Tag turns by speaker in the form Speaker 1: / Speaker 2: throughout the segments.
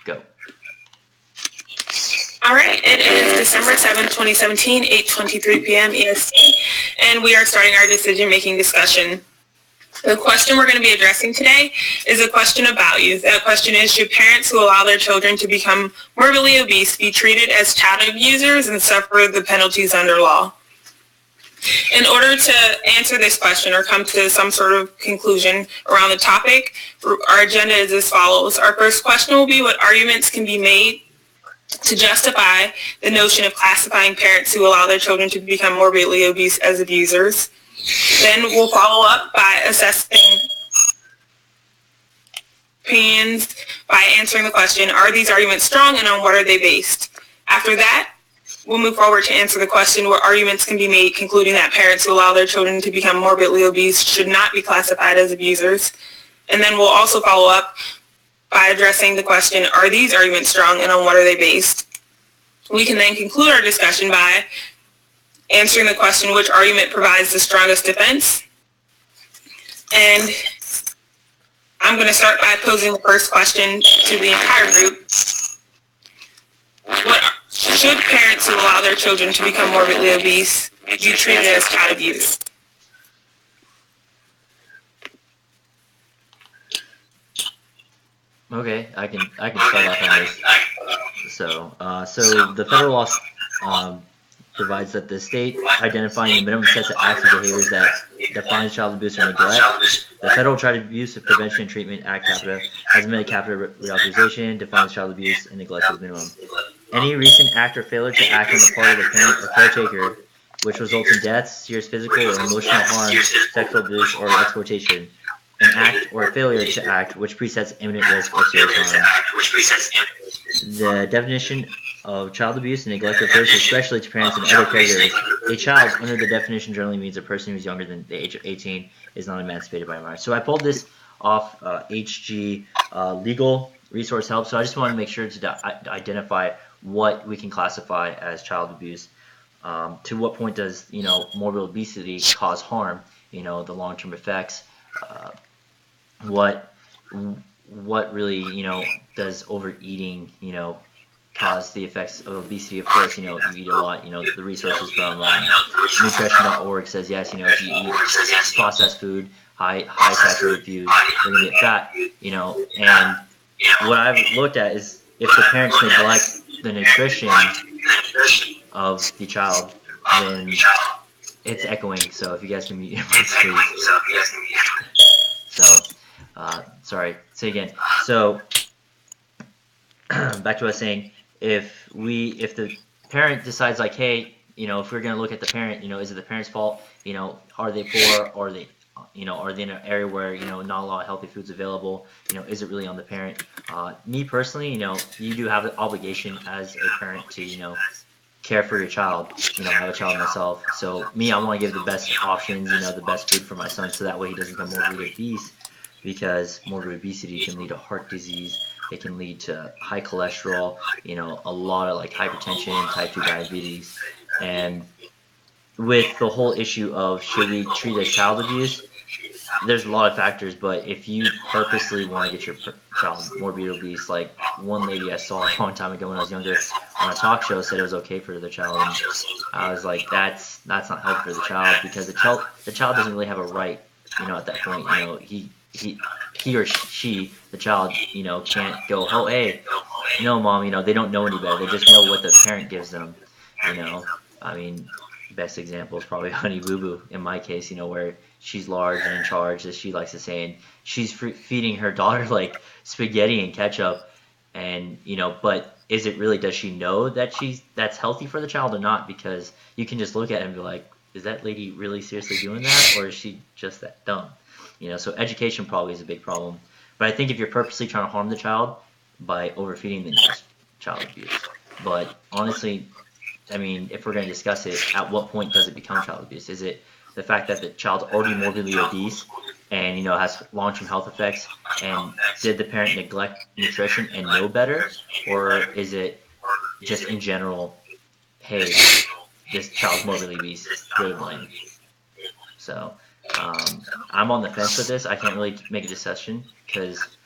Speaker 1: Go.
Speaker 2: All right, it is December 7th, 2017, 8:23 p.m. EST, and we are starting our decision-making discussion. The question we're going to be addressing today is a question of values. That question is, should parents who allow their children to become morbidly obese be treated as child abusers and suffer the penalties under law? In order to answer this question or come to some sort of conclusion around the topic, our agenda is as follows. Our first question will be what arguments can be made to justify the notion of classifying parents who allow their children to become morbidly obese as abusers. Then we'll follow up by assessing opinions by answering the question, are these arguments strong and on what are they based? After that, we'll move forward to answer the question what arguments can be made concluding that parents who allow their children to become morbidly obese should not be classified as abusers. And then we'll also follow up by addressing the question, are these arguments strong and on what are they based? We can then conclude our discussion by answering the question, which argument provides the strongest defense? And I'm going to start by posing the first question to the entire group. Should parents who allow their children to become morbidly obese be treated as child abuse?
Speaker 1: Okay, I can start off on this. So the federal law provides that the state identifying the minimum sets of acts and behaviors that defines child abuse or neglect. The Federal Child Abuse Prevention and Treatment Act capita has amended capita reauthorization, defines child abuse and neglect as minimum. Any recent act or failure to act on the part of the parent or caretaker which results in death, serious physical or emotional harm, sexual abuse, or exploitation. An act or a failure to act which presets imminent risk of serious harm. The definition of child abuse and neglect refers especially to parents and other caregivers. A child, under the definition, generally means a person who is younger than the age of 18 is not emancipated by marriage. So I pulled this off HG Legal Resource Help. So I just want to make sure to identify what we can classify as child abuse. To what point does morbid obesity cause harm? The long-term effects. What really does overeating cause the effects of obesity? Of course, you eat a lot. The resources from nutrition.org says yes. If you eat processed food, high saturated food, you're gonna get fat. And what I've looked at is if the parents neglect the nutrition of the child, then it's echoing. So if you guys can mute your mics, please. So, sorry. Say again. So, back to what I was saying. If the parent decides like, hey, if we're gonna look at the parent, is it the parent's fault? Are they poor? Or are they in an area where not a lot of healthy foods available? Is it really on the parent? Me personally, you do have an obligation as a parent to care for your child. I have a child myself, so me, I want to give the best options, the best food for my son, so that way he doesn't become morbidly obese. Because morbid obesity can lead to heart disease, it can lead to high cholesterol, a lot of like hypertension, type 2 diabetes. And with the whole issue of should we treat it as child abuse, there's a lot of factors, but if you purposely want to get your child morbidly obese, like one lady I saw a long time ago when I was younger on a talk show said it was okay for the child, and I was like, that's not healthy for the child, because the child doesn't really have a right, at that point, he or she, the child, can't go, oh, hey, mom, they don't know any better. They just know what the parent gives them, I mean, best example is probably Honey Boo Boo in my case, where she's large and in charge, as she likes to say, and she's feeding her daughter like spaghetti and ketchup, and but is it really, does she know that that's healthy for the child or not? Because you can just look at it and be like, is that lady really seriously doing that, or is she just that dumb? So education probably is a big problem. But I think if you're purposely trying to harm the child by overfeeding, then it's child abuse. But honestly, I mean, if we're going to discuss it, at what point does it become child abuse? Is it the fact that the child's already morbidly obese and, has long-term health effects, and did the parent neglect nutrition and know better? Or is it just in general, hey, this child's morbidly obese, really blame? So I'm on the fence with this. I can't really make a decision because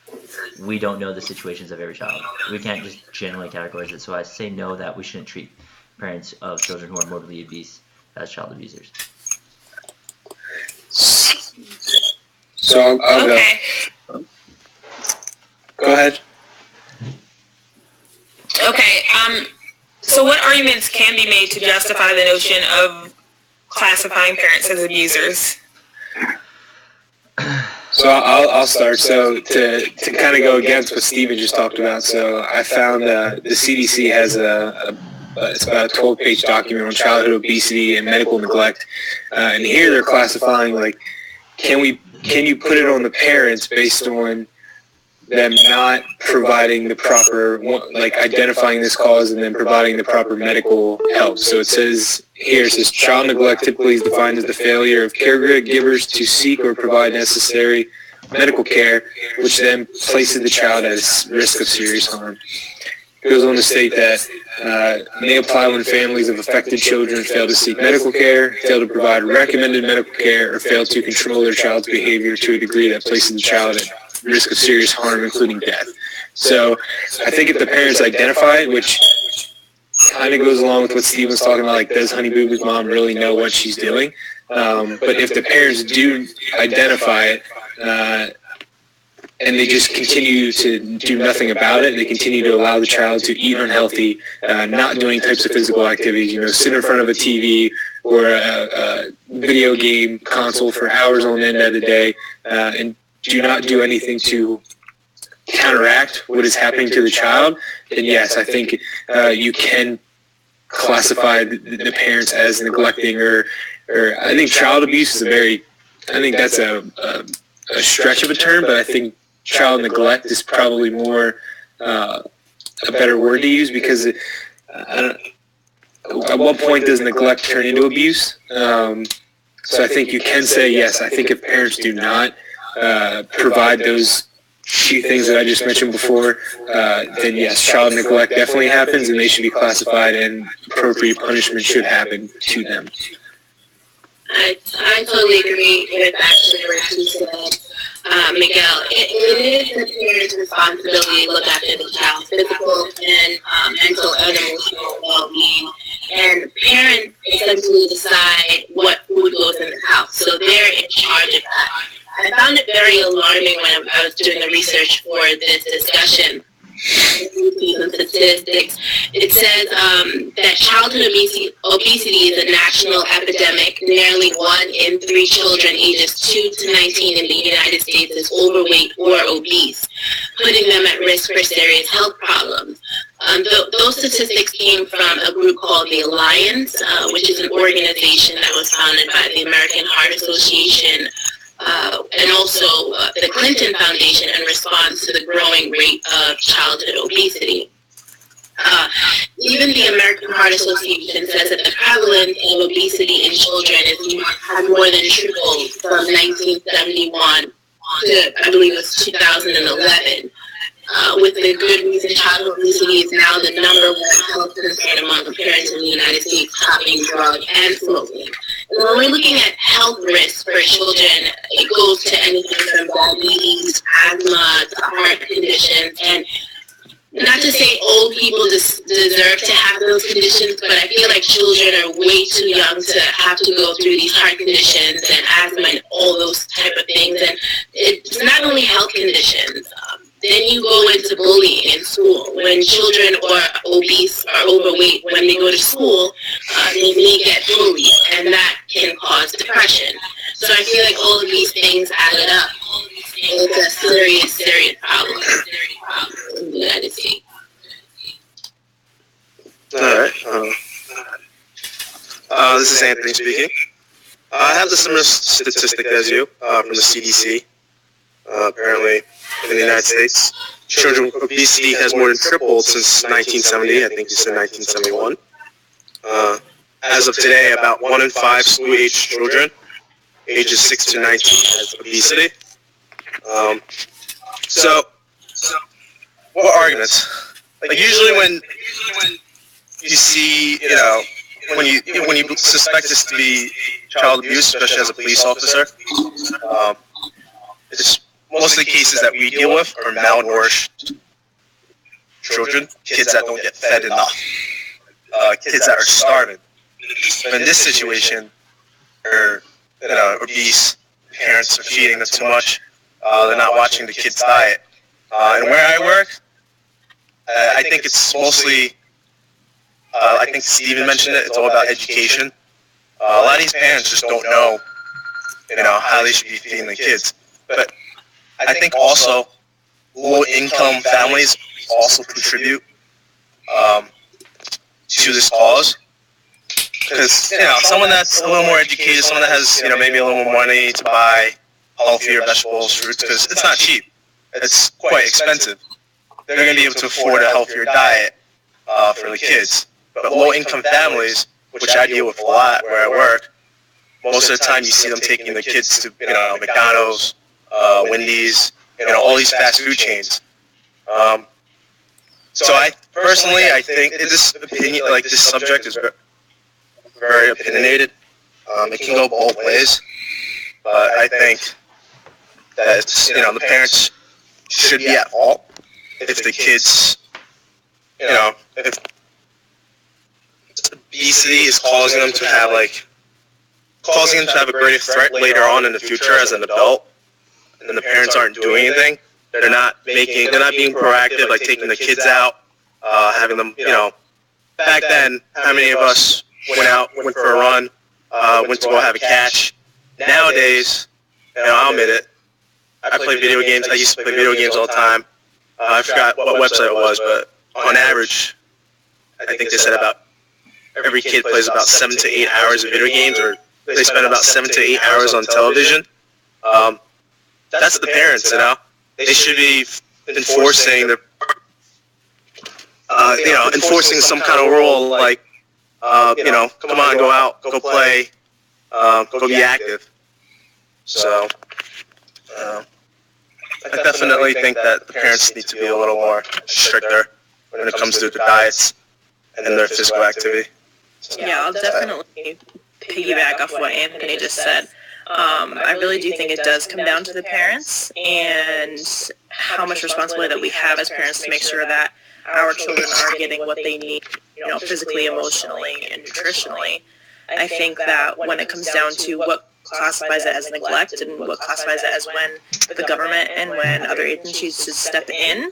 Speaker 1: we don't know the situations of every child. We can't just generally categorize it. So I say no, that we shouldn't treat parents of children who are morbidly obese as child abusers.
Speaker 3: So I'll
Speaker 2: Okay.
Speaker 3: go ahead.
Speaker 2: Okay. So what arguments can be made to justify the notion of classifying parents as abusers?
Speaker 3: So I'll start. So to kind of go against what Steven just talked about, so I found the CDC has it's about a 12-page document on childhood obesity and medical neglect, and here they're classifying like, can you put it on the parents based on them not providing the proper, like identifying this cause and then providing the proper medical help. So it says child neglect typically is defined as the failure of caregivers to seek or provide necessary medical care, which then places the child at risk of serious harm. It goes on to state that may apply when families of affected children fail to seek medical care, fail to provide recommended medical care, or fail to control their child's behavior to a degree that places the child at risk of serious harm, including death. So I think if the parents identify it, which kind of goes along with what Steve was talking about, like, does Honey Boo Boo's mom really know what she's doing? But if the parents do identify it, and they just continue to do nothing about it, they continue to allow the child to eat unhealthy, not doing types of physical activities, sit in front of a TV or a video game console for hours on end of the day, and do not do anything to counteract what is happening to the child, then yes, I think you can classify the parents as neglecting, or I think child abuse is I think that's a stretch of a term, but I think child neglect is probably more a better word to use, because at what point does neglect turn into abuse? So I think you can say yes. I think if parents do not provide those few things that I just mentioned before, then yes, child neglect definitely happens, and they should be classified, and appropriate punishment should happen to them.
Speaker 4: I totally agree with actually what you said, Miguel. It is the parent's responsibility to look after the child's physical and mental and emotional well-being, and parents essentially decide what food goes in the house, so they're in charge of that. I found it very alarming when I was doing the research for this discussion. Some statistics. It says that childhood obesity is a national epidemic. Nearly 1 in 3 children ages 2 to 19 in the United States is overweight or obese, putting them at risk for serious health problems. Those statistics came from a group called the Alliance, which is an organization that was founded by the American Heart Association, and also the Clinton Foundation, in response to the growing rate of childhood obesity. Even the American Heart Association says that the prevalence of obesity in children has more than tripled from 1971 to, I believe it was 2011. With the good reason, childhood obesity is now the number 1 health concern among parents in the United States, topping drug and smoking. And when we're looking at health risks for children, it goes to anything from diabetes, asthma, to heart conditions, and not to say old people deserve to have those conditions, but I feel like children are way too young to have to go through these heart conditions and asthma and all those type of things. And it's not only health conditions. Then you go into bullying in school. When children are obese or overweight, when they go to school, they may get bullied, and that can cause depression. So I feel like all of these things added up. It's a serious, serious problem in the United States.
Speaker 5: All right. This is Anthony speaking. I have the similar statistic as you from the CDC. Apparently, in the United States, children with obesity has more than tripled since 1970. I think you said 1971. As of today, about 1 in 5 school-age children, ages 6 to 19, has obesity. So, what arguments? Like usually when you see, when you suspect this to be child abuse, especially as a police officer, it's most of the cases that we deal with are malnourished children, kids that don't get fed enough, kids that are starving. But in this situation, or obese parents are feeding them too much. They're not watching the kids' diet. And where I work, I think it's mostly. I think Steven mentioned it. It's all about education. A lot of these parents just don't know, how they should be feeding the kids. But I think also low-income families also contribute to this cause. Because, someone that's a little more educated, someone that has, maybe a little more money to buy healthier vegetables, fruits, because it's not cheap. It's quite expensive. They're going to be able to afford a healthier diet for the kids. But low-income families, which I deal with a lot where I work, most of the time you see them taking the kids to, McDonald's, Wendy's, all these fast food chains. So I think this opinion, this subject is very opinionated. It can go both ways, but I think that the parents should be at fault if the kids, if obesity is causing them to have a greater threat later on in the future as an adult, and then the parents aren't doing anything. They're not being proactive, like taking the kids out, having them, back then, how many of us went for a run, went to go have a catch? Nowadays, I'll admit it, I play video games. I used to play video games all the time. I forgot what website it was, but on average, I think they said about every kid plays about 7 to 8 hours of video games, or they spend about 7 to 8 hours on television. That's the parents, They should be enforcing enforcing some kind of rule, like, come on, go out, go play, go be active. So, I definitely think that the parents need to be a little more stricter when it comes to their diets and their physical activity.
Speaker 2: Yeah, I'll definitely piggyback off what Anthony just said. I really do think it does come down to the parents and how much responsibility that we have as parents to make sure that our children are getting what they need, physically, emotionally, and nutritionally. I think that when it comes down to what classifies it as neglect and what classifies it as when the government and when other agencies should step in,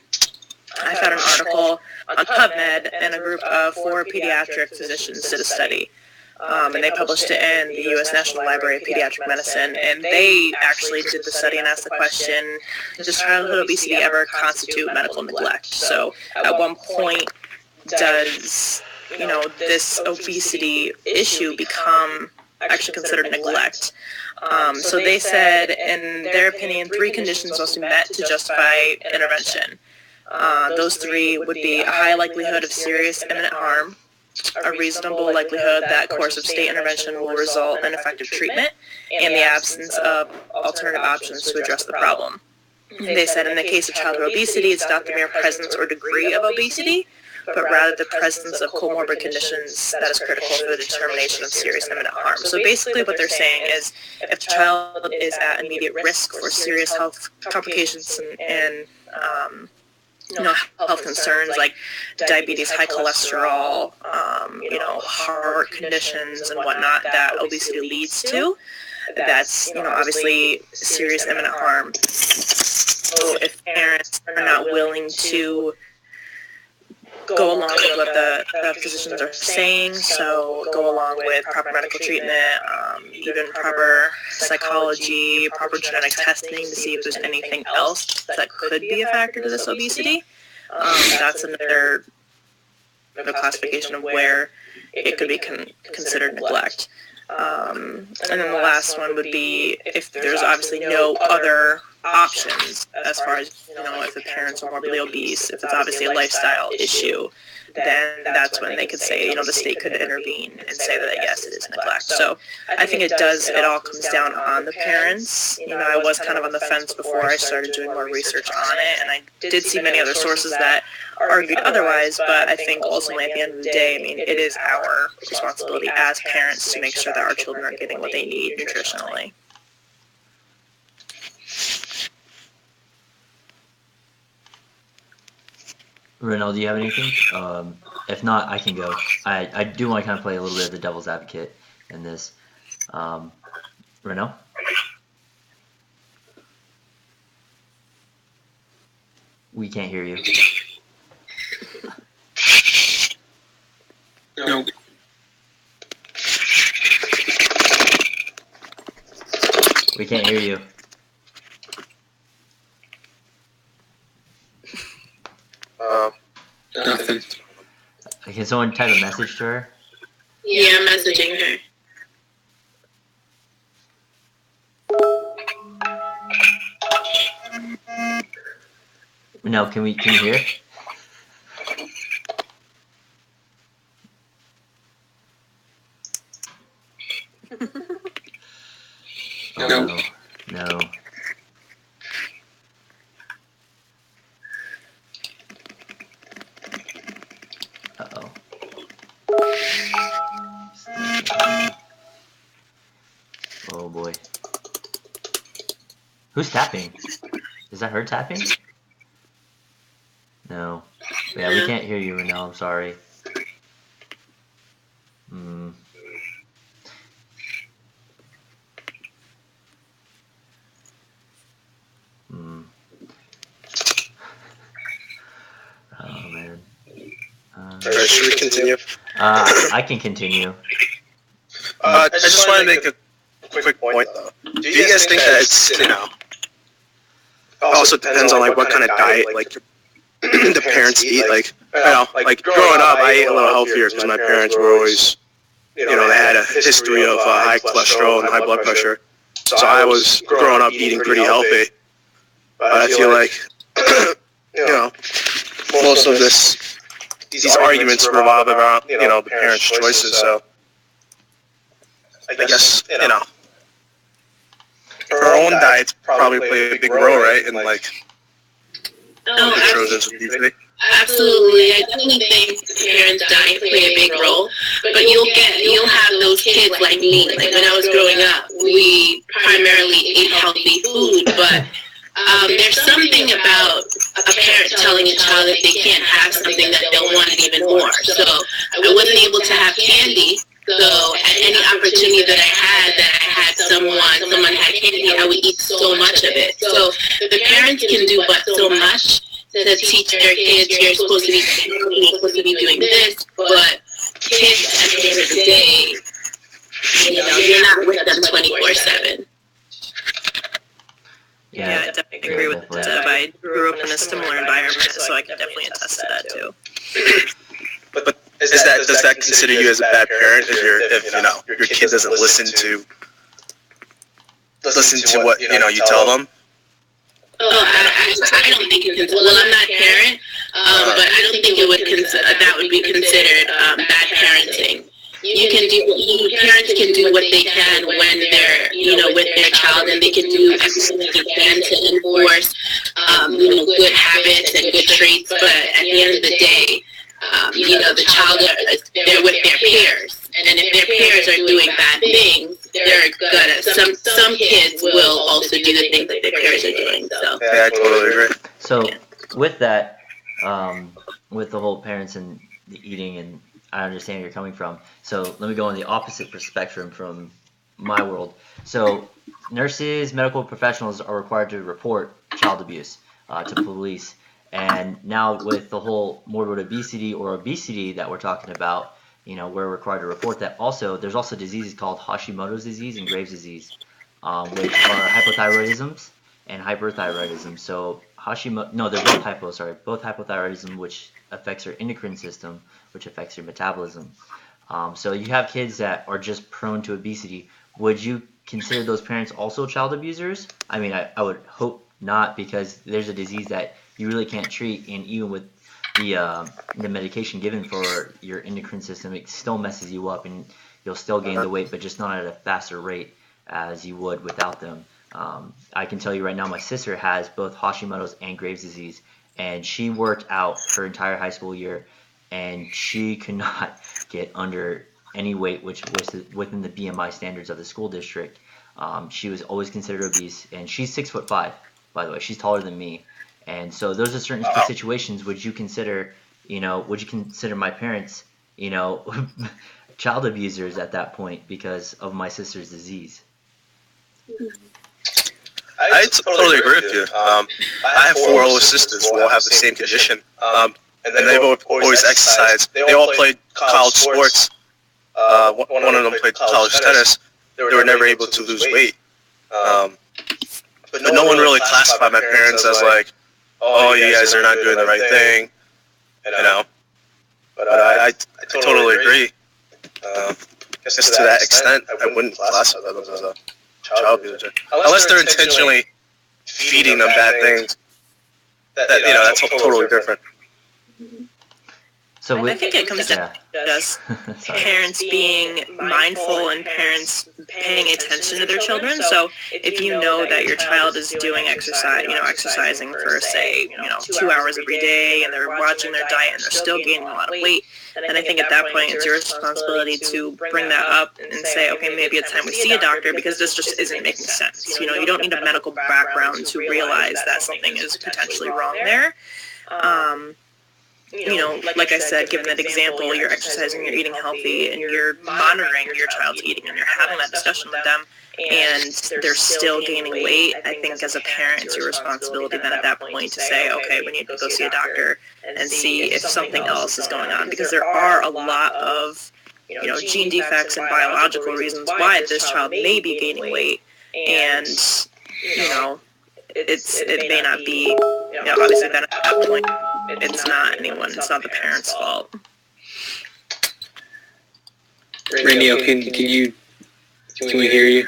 Speaker 2: I found an article on PubMed, and a group of 4 pediatric physicians did a study. And they published it in the U.S. National Library of Pediatric Medicine, and they actually did the study and asked the question, does childhood obesity ever constitute medical neglect? So at one point, does, this obesity issue become actually considered neglect? So they said, in their opinion, 3 conditions must be met to justify intervention. Those 3 would be a high likelihood of serious imminent harm, a reasonable likelihood that course of state intervention will result in effective treatment, and the absence of alternative options to address the problem. They said in the case of childhood obesity, it's not the mere presence or degree of obesity, but rather the presence of comorbid conditions that is critical for the determination of serious imminent harm. So basically what they're saying is if the child is at immediate risk for serious health complications and health concerns like diabetes, high cholesterol, heart conditions and whatnot that obesity leads to, that's, obviously serious imminent harm. So if parents are not willing to go along with what the physicians are saying, so go along with proper medical treatment, even proper psychology, proper genetic testing to see if there's anything else that could be a factor to this obesity. That's another classification of where it could be considered neglect. And then the last one would be if there's obviously no other options as far as, if the parents are morbidly obese, if it's obviously a lifestyle issue, then that's when they could say, the state could intervene and say that, yes, it is neglect. So I think it all comes down on the parents. I was kind of on the fence before I started doing more research on it, and I did see many other sources that argued otherwise, but I think ultimately at the end of the day, it is our responsibility as parents to make sure that our children are getting what they need nutritionally.
Speaker 1: Renel, do you have anything? If not, I can go. I do want to kind of play a little bit of the devil's advocate in this. Renel? We can't hear you.
Speaker 3: No.
Speaker 1: We can't hear you.
Speaker 3: Nothing.
Speaker 1: Can someone type a message to her?
Speaker 4: Yeah, I'm messaging her.
Speaker 1: No, can you hear? Oh,
Speaker 3: No.
Speaker 1: No. Uh-oh. Oh boy. Who's tapping? Is that her tapping? No. Yeah, we can't hear you, Renel. I'm sorry. Hmm. Hmm. Oh man.
Speaker 5: Should we continue?
Speaker 1: I can continue.
Speaker 5: I just want to make a quick point, though. Do you guys think that it's, also depends on, like, what kind of diet, like, the parents eat? Like, like, growing up, I ate a little healthier because my parents were always, they had a history of high cholesterol and high blood pressure. So I was growing up eating pretty healthy. But I feel like, most of these arguments revolve around, the parents' choices. So I guess, our own diets probably play a big role, right? In, like, the children's obesity.
Speaker 4: Absolutely. I definitely think parents' diet play a big role, but you'll have those kids like me. Like when I was growing up, we primarily ate healthy food, but there's something about a parent telling a child that they can't have something that they'll want it even more. So I wasn't able to have candy. So at any opportunity that I had someone had candy, I would eat so much of it. So the parents can do but so much to teach their kids you're supposed to be doing this, but kids at the end of the day, you're not with them 24/7.
Speaker 6: Yeah, I definitely agree with Deb. I grew up in a similar environment, so I can definitely attest to that too.
Speaker 5: But does that consider you as a bad parent if your kid doesn't listen to what you tell them?
Speaker 4: Oh, I don't think it well, I'm not a parent, but I don't think that would be considered bad parenting. Parents can do what they can when they're, with their child, and they can do everything they can to enforce, good habits and good traits. But at the end of the day, the child, they're with their peers, and if their peers are doing bad things, they're gonna. Some kids will also do the things that their peers are doing. So
Speaker 5: yeah, I totally agree.
Speaker 1: So with that, with the whole parents and the eating, and I understand where you're coming from. So let me go on the opposite spectrum from my world. So nurses, medical professionals are required to report child abuse to police. And now with the whole morbid obesity or obesity that we're talking about, we're required to report that. Also, there's also diseases called Hashimoto's disease and Graves' disease, which are hypothyroidisms and hyperthyroidism. So they're both hypothyroidism, which affects your endocrine system, which affects your metabolism. So you have kids that are just prone to obesity. Would you consider those parents also child abusers? I mean, I would hope not, because there's a disease that you really can't treat, and even with the medication given for your endocrine system, it still messes you up, and you'll still gain the weight, but just not at a faster rate as you would without them. I can tell you right now, my sister has both Hashimoto's and Graves' disease, and she worked out her entire high school year, and she could not get under any weight which was within the BMI standards of the school district. She was always considered obese, and she's 6'5", by the way. She's taller than me, And so those are certain situations. Would you consider my parents, child abusers at that point because of my sister's disease?
Speaker 5: I totally agree with you. I have 4 older sisters who all have the same condition, and they've always exercised. They all played college sports. One of them played college tennis. They were never able to lose weight. But no one really classified my parents as like, oh, you guys are not doing the right thing, But I totally agree. Just to that extent, I wouldn't classify them as a child abuser. Unless they're intentionally feeding them bad things. That's totally different.
Speaker 1: So
Speaker 6: I think it comes down to just parents being mindful and parents paying attention to their children. So if you know that your child is doing exercise, exercising for say, 2 hours every day, and they're watching their diet and they're still gaining a lot of weight, then I think at that point it's your responsibility to bring that up and say, okay, maybe it's time we see a doctor because this just isn't making sense. You don't need a medical background to realize that something is potentially wrong there. Like I said, given that example, you're exercising, you're eating healthy, and you're monitoring your child's eating, and you're having that discussion with them, and they're still gaining weight. I think as a parent, it's your responsibility then at that point to say, okay, we need to go see a doctor and see if something else is going on, because there are a lot of, gene defects and biological reasons why this child may be gaining weight, and, it may not be, obviously then at that point, it's not the parents' fault.
Speaker 3: Randy, can we hear you?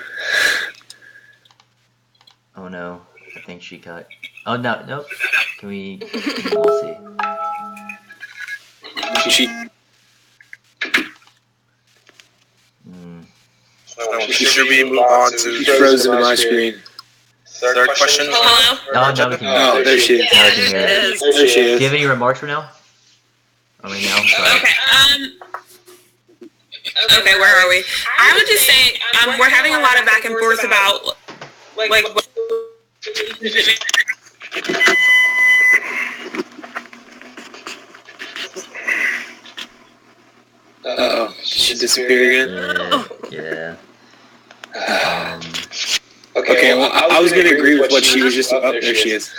Speaker 1: Oh no, I think she cut. Oh no, nope. We'll see.
Speaker 5: Should we move on to...
Speaker 3: She froze into my screen.
Speaker 5: Third question?
Speaker 1: Hello? No, we can hear.
Speaker 3: Oh, there she is.
Speaker 1: Now we can hear it.
Speaker 3: There she
Speaker 1: Do you
Speaker 3: is.
Speaker 1: have any remarks for now? Sorry.
Speaker 2: Okay, where are we? I would just say we're having a lot of back and forth about like
Speaker 3: Uh-oh. Did she disappear again?
Speaker 1: Yeah.
Speaker 3: Okay, well, I was going to agree with what she was just... Oh, there she is.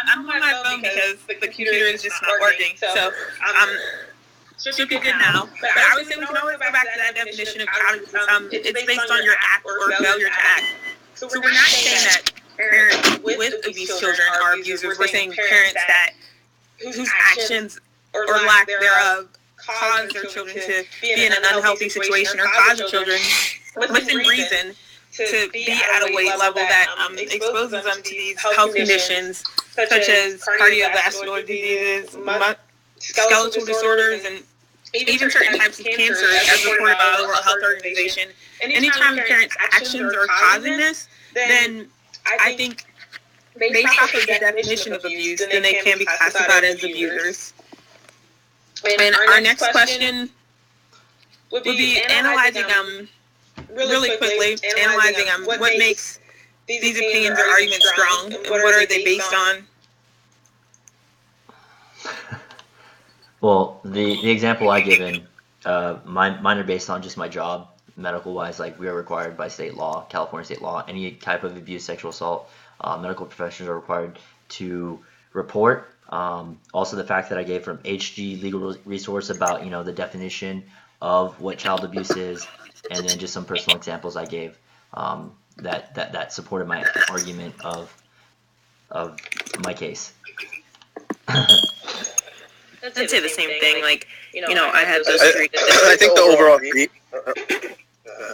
Speaker 2: I'm on my phone because the computer is just not working. So should be good now. But I would say we can always go back to that definition of child. It's based on your act or failure to act. So we're not saying that parents with obese children are abusers. We're saying parents whose actions or lack thereof cause their children to be in an unhealthy situation or cause their children within reason to be at a weight level that exposes them to these health conditions such as cardiovascular diseases, skeletal disorders, and even certain types of cancer, as reported by the World Health Organization. Anytime a parent's actions are causing this, then I think based off of the definition of abuse, then they can be classified as abusers. And our next question would be analyzing really quickly, analyzing what makes these opinions or arguments strong, and what are they based on?
Speaker 1: Well, the example I given, mine are based on just my job, medical-wise. Like, we are required by state law, California state law, any type of abuse, sexual assault, medical professionals are required to report. Also, the fact that I gave from HG Legal Resource about, the definition of what child abuse is, and then just some personal examples I gave that supported my argument of my case.
Speaker 6: I'd say the same thing. Like, I had those three.
Speaker 5: I think the overall...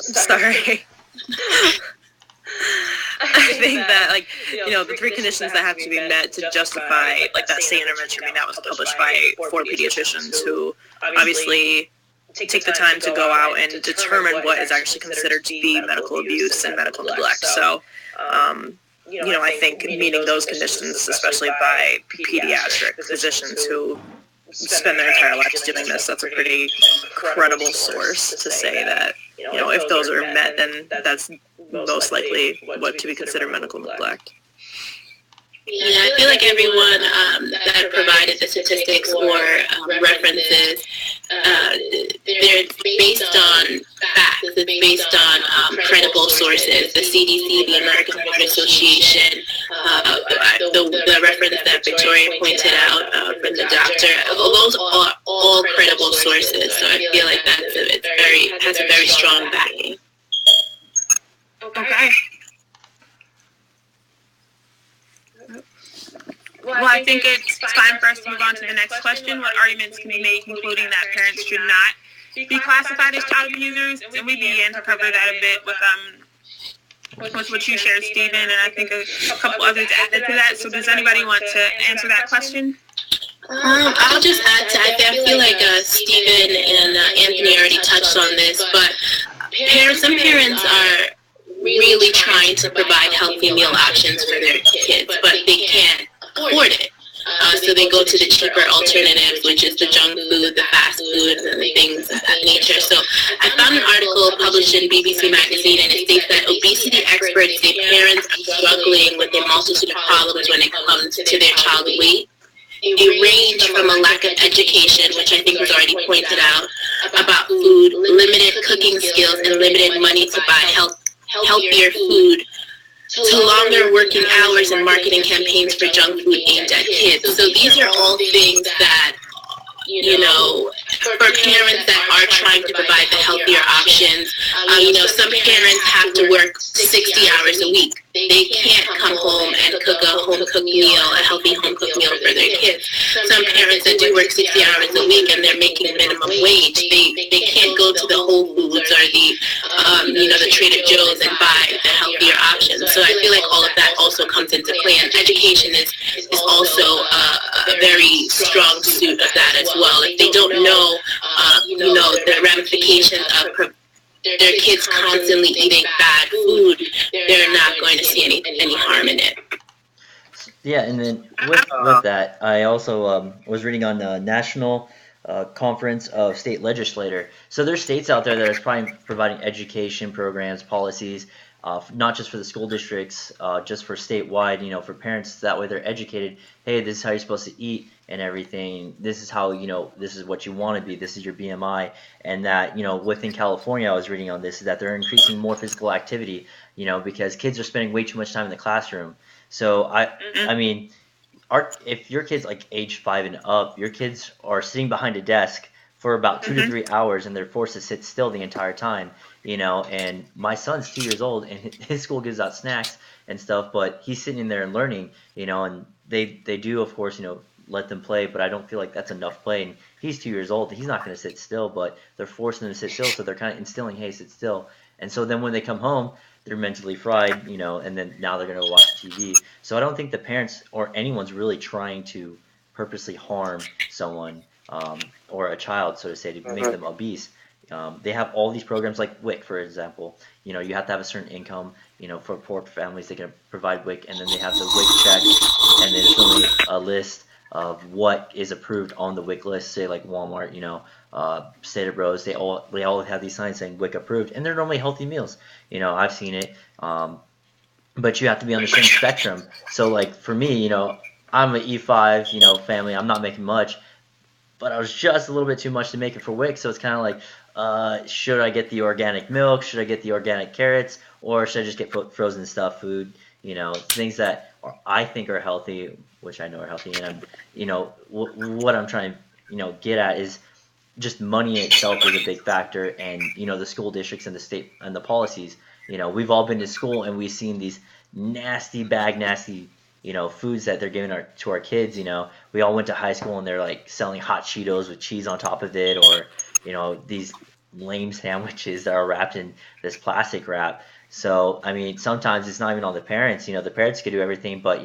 Speaker 6: Sorry. I think that, the three conditions that have to be met to justify, that state intervention, that was published by 4 pediatricians who obviously take the time to go out and determine what is actually considered to be medical abuse and medical neglect. So, I think meeting those conditions, especially by pediatric physicians who spend their entire lives doing this, that's a pretty credible source to say that, if those are met, then that's most likely what to be considered medical neglect.
Speaker 4: Yeah, I feel like everyone that provided the statistics or references, they're based on facts. It's based on credible sources. The CDC, the American Heart Association, the reference that Victoria pointed out from the doctor. Those are all credible sources. So I feel like has a very strong backing.
Speaker 2: Okay. Well, I think it's time for us to move on to the next question. What arguments can be made concluding that parents should not be classified as child abusers? And we began to cover that a bit with what you shared, Stephen, and I think a couple others added to that. So does anybody want to answer that question?
Speaker 4: I'll just add to, I feel like Stephen and Anthony already touched on this, but some parents are really trying to provide healthy meal options for their kids, but they can't afford it. So they go to the cheaper alternatives, which is the junk food, the fast foods, and the things of that nature. So I found an article published in BBC Magazine, and it states that obesity experts say parents are struggling with a multitude of problems when it comes to their child weight. They range from a lack of education, which I think was already pointed out, about food, limited cooking skills, and limited money to buy healthier food, to longer working hours and marketing campaigns for junk food aimed at kids. So these are all things that, for parents that are trying to provide the healthier options, some parents have to work 60 hours a week. They can't come home and cook a home-cooked meal, a healthy home-cooked meal for their kids. Some parents that do work 60 hours a week and they're making minimum wage, they can't go to the Whole Foods or the Trader Joe's and buy the healthier options. So I feel like all of that also comes into play, and education is also a very strong suit of that as well. If they don't know, the ramifications of their kids constantly eating bad food, they're not going to see any harm in it.
Speaker 1: Yeah, and then with that, I also was reading on the National Conference of State Legislature. So there's states out there that are providing education programs, policies, not just for the school districts, just for statewide, for parents. That way they're educated. Hey, this is how you're supposed to eat and everything. This is how, this is what you want to be. This is your BMI. And that, within California, I was reading on this, is that they're increasing more physical activity, because kids are spending way too much time in the classroom. So, I mean, if your kid's like age 5 and up, your kids are sitting behind a desk for about 2 to 3 hours, and they're forced to sit still the entire time, and my son's 2 years old, and his school gives out snacks and stuff, but he's sitting in there and learning, and they do, of course, let them play, but I don't feel like that's enough play. And he's 2 years old, he's not going to sit still, but they're forcing him to sit still, so they're kind of instilling, hey, sit still. And so then when they come home, they're mentally fried, and then now they're going to watch TV. So I don't think the parents or anyone's really trying to purposely harm someone, or a child, so to say, to make them obese. They have all these programs like WIC, for example. You have to have a certain income, for poor families, they can provide WIC, and then they have the WIC check, and then it's only a list of what is approved on the WIC list, say like Walmart, State of Rose, they all have these signs saying WIC approved, and they're normally healthy meals. I've seen it, but you have to be on the same spectrum. So like for me, I'm an E5, family, I'm not making much, but I was just a little bit too much to make it for WIC, so it's kind of like, should I get the organic milk, should I get the organic carrots, or should I just get frozen stuff food, things that I think are healthy, which I know are healthy, and what I'm trying to get at is just money itself is a big factor, and the school districts and the state and the policies. We've all been to school and we've seen these nasty foods that they're giving to our kids. We all went to high school and they're like selling hot Cheetos with cheese on top of it, or these lame sandwiches that are wrapped in this plastic wrap. So I mean, sometimes it's not even on the parents. The parents could do everything, but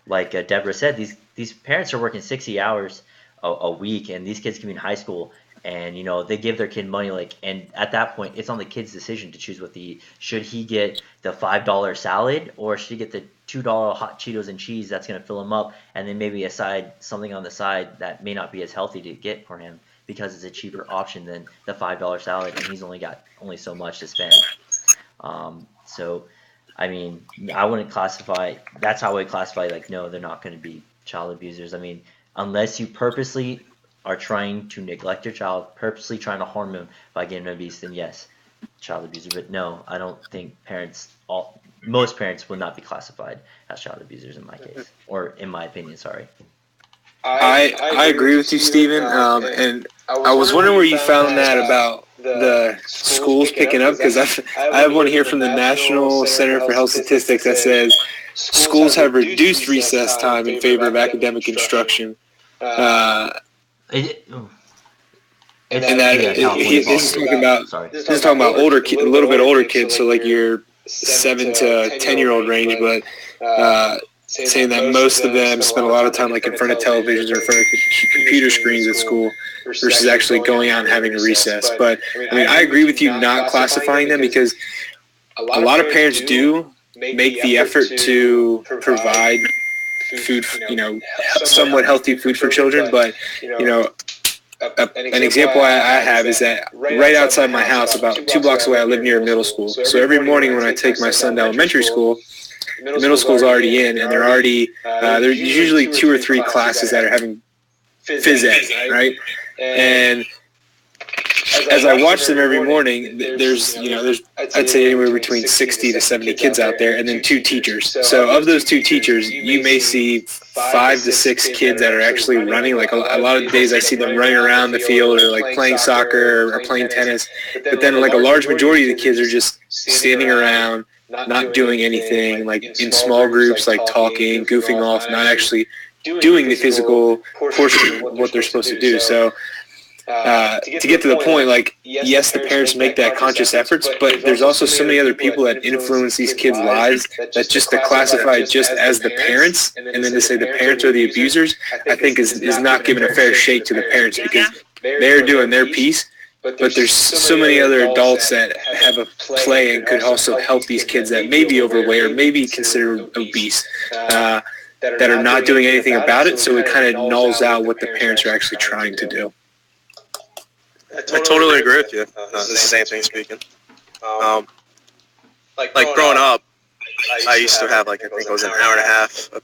Speaker 1: like Deborah said, these parents are working 60 hours a week, and these kids can be in high school, and they give their kid money, and at that point it's on the kid's decision to choose what to eat. Should he get the $5 salad, or should he get the $2 hot Cheetos and cheese that's going to fill him up, and then maybe something on the side that may not be as healthy to get for him because it's a cheaper option than the $5 salad, and he's only got so much to spend. So I mean, I wouldn't classify. That's how I would classify. Like, no, they're not going to be child abusers. I mean, unless you purposely are trying to neglect your child, purposely trying to harm him by getting him obese, then yes, child abuser. But no, I don't think most parents would not be classified as child abusers in my case, or in my opinion. Sorry.
Speaker 3: I agree with you, Stephen. And I was wondering where you found that about the schools picking up, because I have one here from the National Center for Health Statistics that says schools have reduced recess time in favor of academic instruction. And this is talking about older kids, a little bit older kids, so like your 7 to 10-year-old range, but saying that most of them spend a lot of time like in front of televisions or in front of computer screens at school versus actually going out and having a recess. But I mean, I agree with you not classifying them, because a lot of parents do make the effort to provide food, somewhat healthy food for children. But, an example I have is that right outside my house, about 2 blocks away, I live near a middle school. So every morning when I take my son to elementary school, the middle school's already in, and they're already, there's usually 2 or 3 classes that are having phys ed, right? And as I watch them every morning, there's I'd say anywhere between 60 to 70 kids out there, and then 2 teachers. So of those 2 teachers, you may see 5 to 6 kids that are actually running. Like a lot of days I see them running around the field or like playing soccer or playing tennis. But then like a large majority of the kids are just standing around, not doing anything, like in small groups, like talking, goofing off, not actually doing the physical portion of what they're supposed to do. So to get to the point, like, yes, the parents make that conscious efforts, but there's also so many other people that influence these kids' lives that just to classify just as the parents and then to say the parents are the abusers, I think is not giving a fair shake to the parents, because they're doing their piece. But there's so many other adults that have a play and could also help these kids that may be overweight or may be considered obese, that are not doing anything about it. So it kind of nulls out what the parents are actually trying to do.
Speaker 5: I totally agree with you. This is Anthony speaking. Like growing up, I used to have I think it was an hour and a half of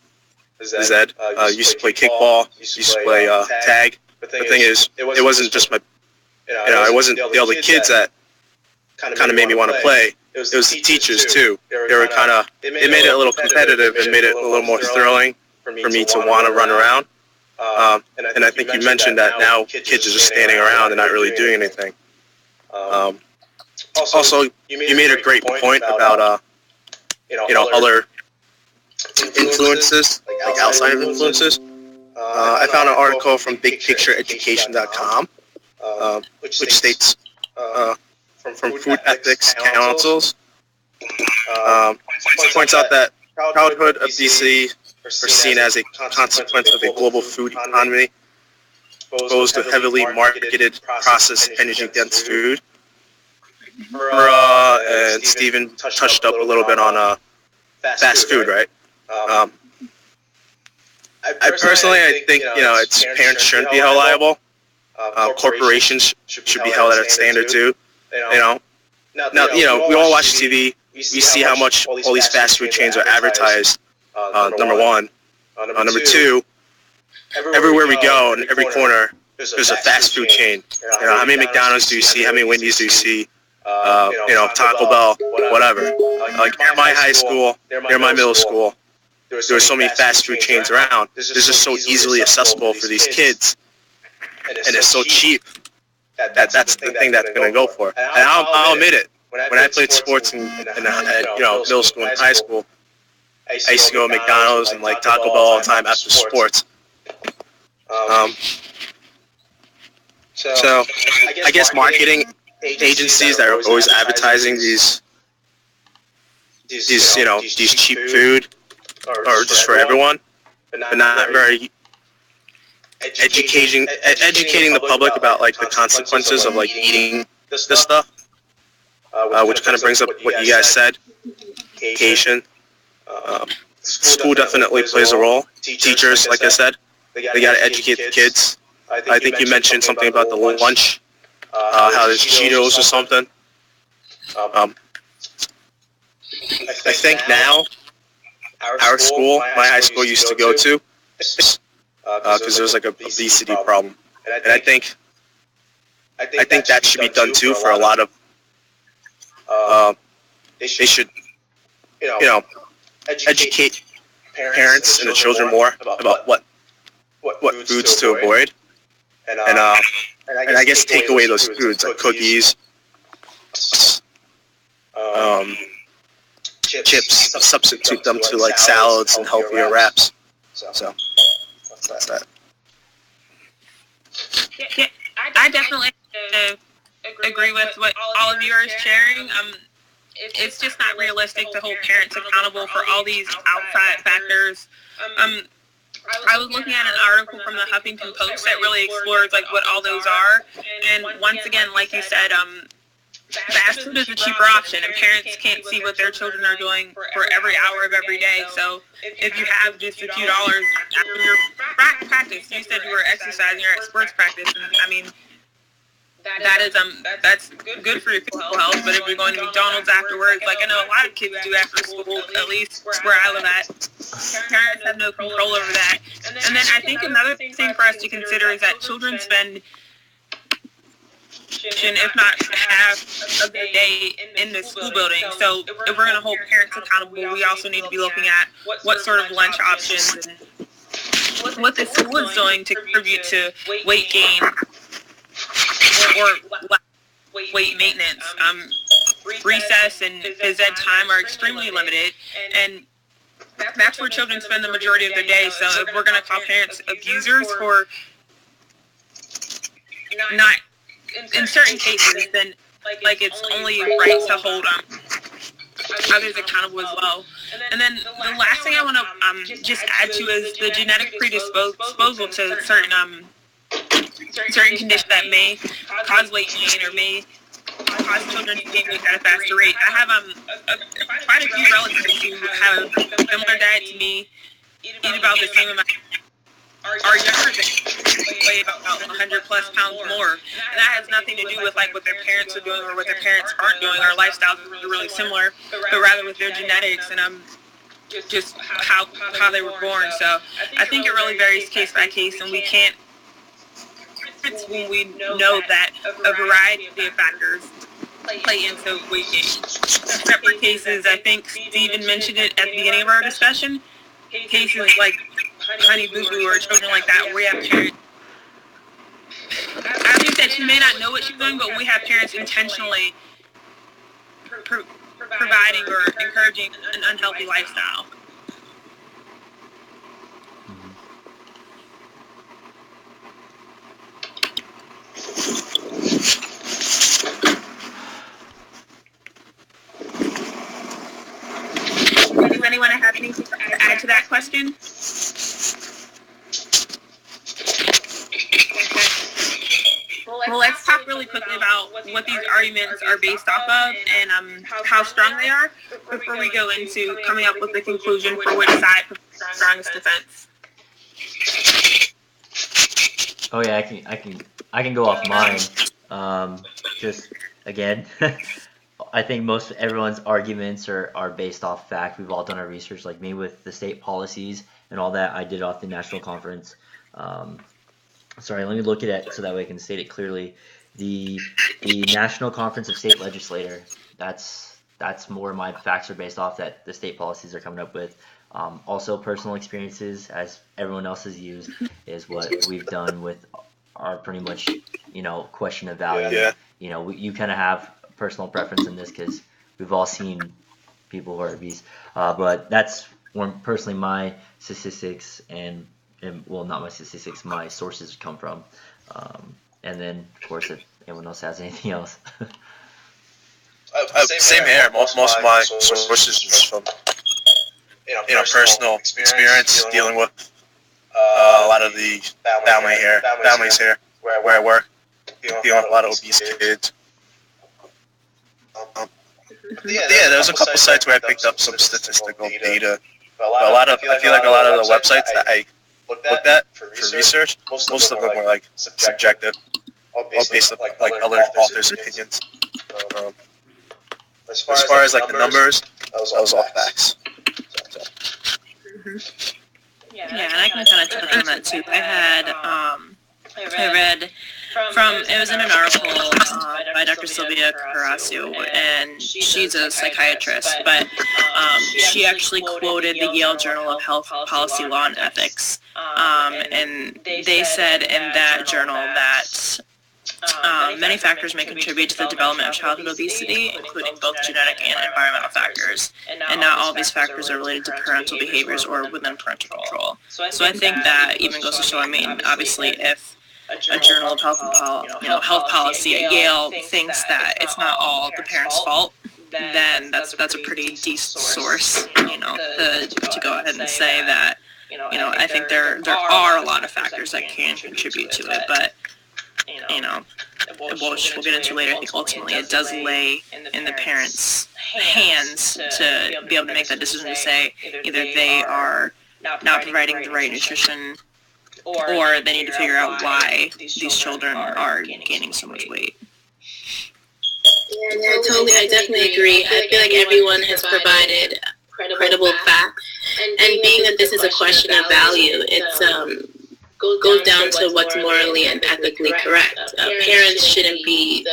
Speaker 5: phys ed. Used to play kickball, used to play tag. The thing is, it wasn't just my, it wasn't the other kids that kind of made me want to play. It was the teachers too. They were it made it a little competitive and made it a little more thrilling for me to want to run around. And I think you mentioned that now kids are just standing around and not really doing anything. Also, you made a great point about other influences, like outside of influences. I found an article from BigPictureEducation.com, which states from Food Ethics Councils, points out that childhood obesity are seen as a consequence of a global food economy exposed to heavily marketed, processed, energy-dense food. And Stephen touched up a little bit on fast food, right? I think it's parents shouldn't be held liable. Corporations should be held at a standard too. Now, we all watch TV. We see how much all these fast food chains are advertised. Number one. Number two, everywhere we go, in every corner, there's a fast food chain. How many McDonald's do you see? How many Wendy's do you see? Taco Bell, whatever. Like near my high school, near my middle school, there were so many fast food chains around. They're just so easily accessible for these kids, and it's so cheap. That's the thing that's going to go for. And I'll admit it. When I played sports in middle school and high school, I used to go to McDonald's and like Taco Bell all the time after sports. So I guess marketing agencies that are always advertising these cheap food are just for everyone, but not very educating the public about like the consequences of like eating this stuff, which kind of brings up what you guys said. Education. School definitely plays a role. Teachers, like I said, they got to educate the kids. I think you mentioned something about the lunch, how there's Cheetos or something. I think now our school, my high school, used to go to, because there was like a obesity problem, and I think that should be done too for a lot of. They should, educate parents and the children more about what foods to avoid, and I guess take away those foods like cookies, chips, substitute them to like salads and healthier wraps. So that's that.
Speaker 2: Yeah, I definitely agree with what all of you are sharing. It's just not realistic to hold parents accountable for all these outside factors. I was looking at an article from the Huffington Post that really explores like what all those are. And once again, like you said, fast food is a cheaper option, and parents can't see what their children are doing for every hour of every day. So if you have just a few dollars after your practice, you said you were exercising, you're at sports practice, and I mean, that's good for your physical health. But if you're going to McDonald's afterwards, like I know a lot of kids do after school, at least where I live at, parents have no control over that. And then I think another thing for us to consider is that children spend, if not half of their day in the school building. So if we're going to hold parents accountable, we also need to be looking at what sort of lunch options and what the school is doing to contribute to weight gain or weight maintenance. Recess and phys ed time are extremely limited, and that's where children spend the majority of their day. So if we're going to call parents abusers for not, in certain cases, then like it's only right to hold others accountable as well. And then the last thing I want to just add to is the genetic predisposal to certain conditions that may cause weight gain or may cause children to gain weight at a faster rate. I have quite a few relatives who have a similar diet to me, eat about the same amount, are younger than weigh about 100 plus pounds more. And that has nothing to do with like what their parents are doing or what their parents aren't doing. Our lifestyles are really similar, but rather with their genetics and just how they were born. So I think it really varies case by case, and we can't, when we know that a variety of factors play into weight gain. Separate cases, I think Stephen mentioned it at the beginning of our discussion, cases like Honey Boo Boo or children like that, where we have parents, I think that she may not know what she's doing, but we have parents intentionally providing or encouraging an unhealthy lifestyle. Does anyone have anything to add to that question? Well, let's talk really quickly about what these arguments are based off of and how strong they are before we go into coming up with the conclusion for which side provides the strongest defense.
Speaker 1: Oh yeah, I can go off mine. Just again, I think most everyone's arguments are based off fact. We've all done our research, like me with the state policies and all that. I did off the national conference. Sorry, let me look at it so that way I can state it clearly. The National Conference of State Legislature, that's more my facts are based off that the state policies are coming up with. Also, personal experiences, as everyone else has used, is what we've done with our pretty much, question of value.
Speaker 5: Yeah.
Speaker 1: You kind of have personal preference in this because we've all seen people who are obese. But that's personally my statistics and well, not my statistics, my sources come from. And then, of course, if anyone else has anything else.
Speaker 5: Same here. Most of my sources is from personal experience dealing with a lot of the families here where I work, dealing with a lot of obese kids. Yeah, there was a couple sites where I picked up some statistical data. But I feel like a lot of the websites that I looked at for research, most of them were like subjective, all based on like other authors' opinions. As far as like the numbers, That was all facts. So.
Speaker 6: Yeah, and I can kind of touch on that too. I read from, it was in an article by Dr. Sylvia Carrasco, and she's a psychiatrist, but she actually quoted the Yale Journal of Health Policy, Law, and Ethics, and they said in that journal that many factors may contribute to the development of childhood obesity, including both genetic and environmental factors, and not all these factors are related to parental behaviors or within parental control. So I think that even goes to show, I mean, obviously, if a Journal of Health Health Policy at Yale thinks that it's not all the parents' fault, then that's a pretty decent source, to go ahead and say that, I think there are a lot of factors that can contribute to it, but we'll get into later. I think ultimately it does lay in the parents' hands to be able to make that decision to say either they are not providing the right nutrition, or they need to figure out why these children are gaining so much weight.
Speaker 4: Yeah, totally. I definitely agree. I feel like everyone has provided credible facts, and being that this is a question of value, it's goes down to what's morally and ethically correct. Parents shouldn't be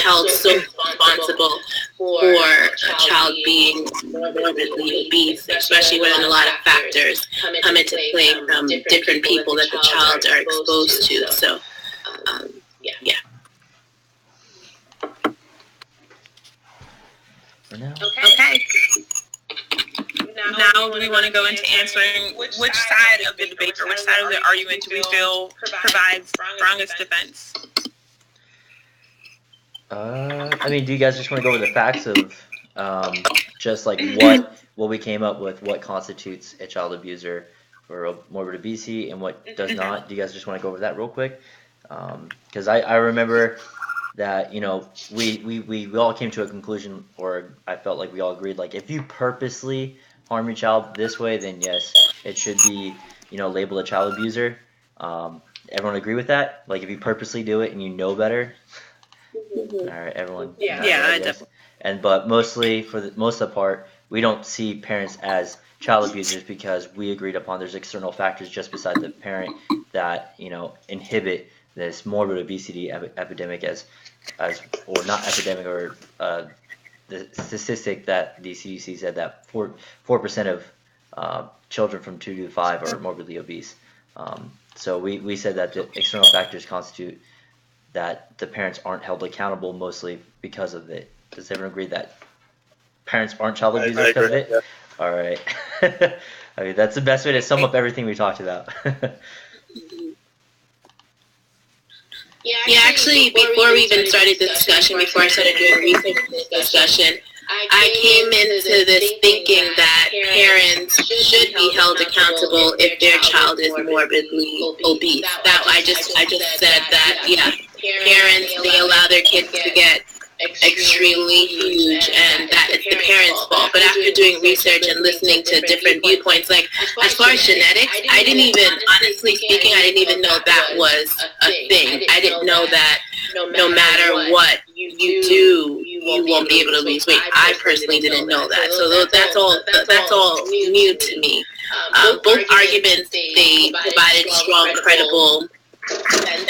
Speaker 4: held so responsible for a child being morbidly obese, especially when a lot of factors come into play from different people that the child are exposed to. So, yeah.
Speaker 6: Okay. Now we want to go into answering which side of the debate or which side of the argument do we feel provides strongest defense?
Speaker 1: I mean, do you guys just want to go over the facts of just like what we came up with, what constitutes a child abuser or morbid obesity and what does not? Do you guys just want to go over that real quick? Because I remember that, we all came to a conclusion, or I felt like we all agreed, like if you purposely harm your child this way, then yes, it should be, labeled a child abuser. Everyone agree with that? Like if you purposely do it and you know better? All right, everyone.
Speaker 6: Yeah, I definitely.
Speaker 1: But mostly, for the most of the part, we don't see parents as child abusers because we agreed upon there's external factors just beside the parent that inhibit this morbid obesity epidemic as or not epidemic, or the statistic that the CDC said that 4% of children from 2 to 5 are morbidly obese. So we said that the external factors constitute that the parents aren't held accountable mostly because of it. Does everyone agree that parents aren't child abusers because of it? Yeah. All right. I mean, that's the best way to sum up everything we talked about.
Speaker 4: Yeah, actually, before we even started the discussion, before I started doing research for this discussion, I came into this thinking that parents should be held accountable if their child is morbidly obese. That I just said that, yeah, parents, they allow their kids to get extremely huge, and that it's the parents' fault. But after doing research and listening to different viewpoints, like as far as genetics, honestly speaking, I didn't even know that was a thing. I didn't know that no matter what you do, you won't be able to lose weight. I personally didn't know that. So that's all new to me. Both arguments, they provided strong, credible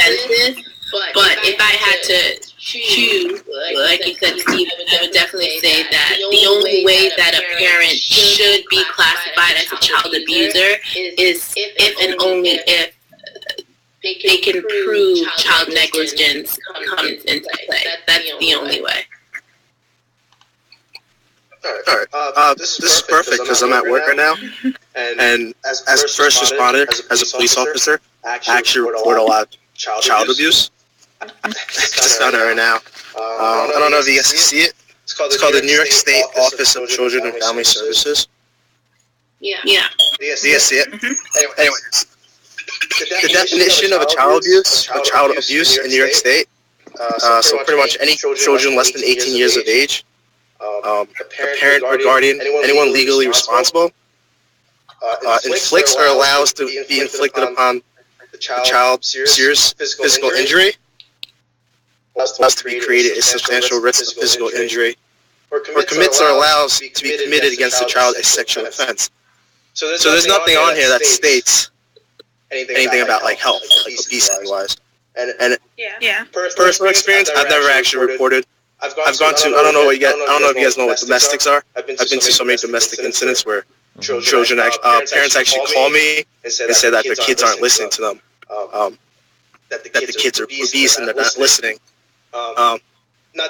Speaker 4: evidence. But if I had to choose, like you said, Steve, I would definitely say that the only way that a parent should be classified as a child abuser is if and only if they can prove child negligence comes into play. That's the only way.
Speaker 5: All right. This is perfect because I'm at work right now, and as a first responder, as a police officer, I actually report a lot of child abuse. Just found it right now. I don't know if you guys can see it. It's called the New York State Office of Children and Family Services.
Speaker 4: Yeah.
Speaker 5: Do you guys see it? Anyway, the definition of a child abuse in New York State. So pretty much any children less than 18 years of age, a parent or guardian, anyone legally responsible, inflicts or allows to be inflicted upon the child serious physical injury, has to be created a substantial risk of physical injury or commits or allows to be committed against a child a sexual offense. So there's nothing on here that states anything about like health, like obesity wise. And
Speaker 6: Yeah.
Speaker 5: personal experience, I've never actually reported. I've gone to, I don't know if you guys know what domestics are. I've been to so many domestic incidents where parents actually call me and say that their kids aren't listening to them, that the kids are obese and they're not listening. Not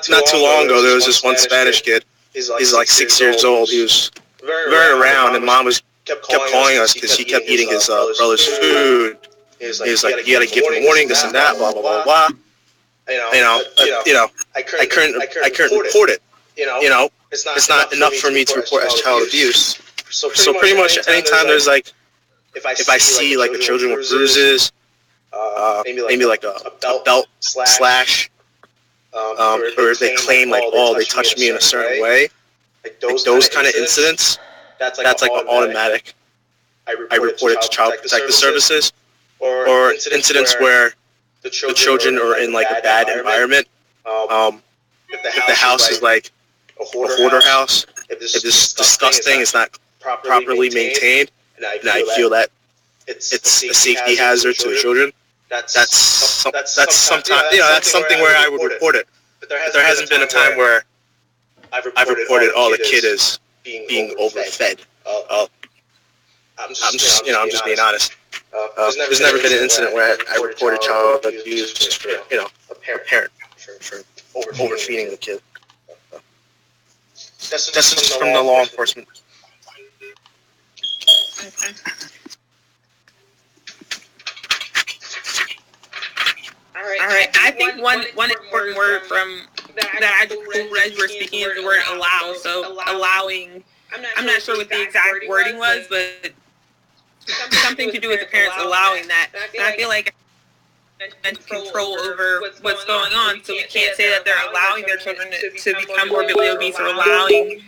Speaker 5: too long ago, there was this one Spanish kid. He's like 6 years old. He was very around, and mom kept calling us because he kept eating his brother's food. He was like, you gotta give him a warning, this and that, blah blah blah blah. I couldn't report it. It's not enough for me to report as child abuse. So pretty much anytime there's like, if I see like the children with bruises, maybe like a belt slash, or if they claim like, oh, they touched me in a certain way, like those kind of incidents, that's like an automatic. I report it to Child Protective Services, or incidents where the children are in like a bad environment. If the house is like a hoarder house, if this disgusting is not properly maintained, and I feel that it's a safety hazard to the children, that's something where I would report it. But there hasn't been a time where I've reported, oh, the kid is being overfed. I'm just being honest. There's never been an incident where I reported child abuse for a parent for overfeeding the kid. That's just from the law enforcement.
Speaker 6: Okay. All right. I think one important word from that I just Googled as you were speaking is the word allow. So allowing. I'm not sure what the exact wording was, but something to do with the parents allowing that. And I feel like and control over what's going on, so we can't say that they're allowing their children to become morbidly obese or allowing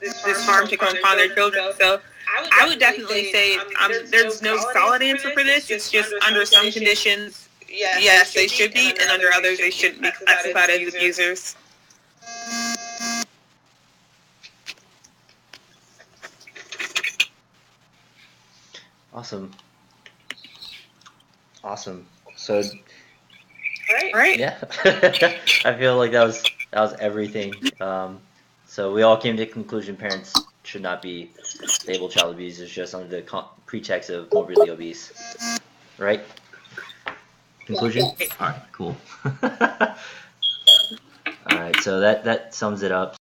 Speaker 6: this harm to come upon their children. So I would definitely say there's no solid answer for this. It's just under some conditions, yes, they should be, and under others, they shouldn't be classified as abusers.
Speaker 1: Awesome. So,
Speaker 6: Right.
Speaker 1: yeah, I feel like that was everything. So we all came to the conclusion parents should not be labeled child abusers just under the pretext of morbidly obese. Right? Conclusion? All right, cool. All right, so that sums it up.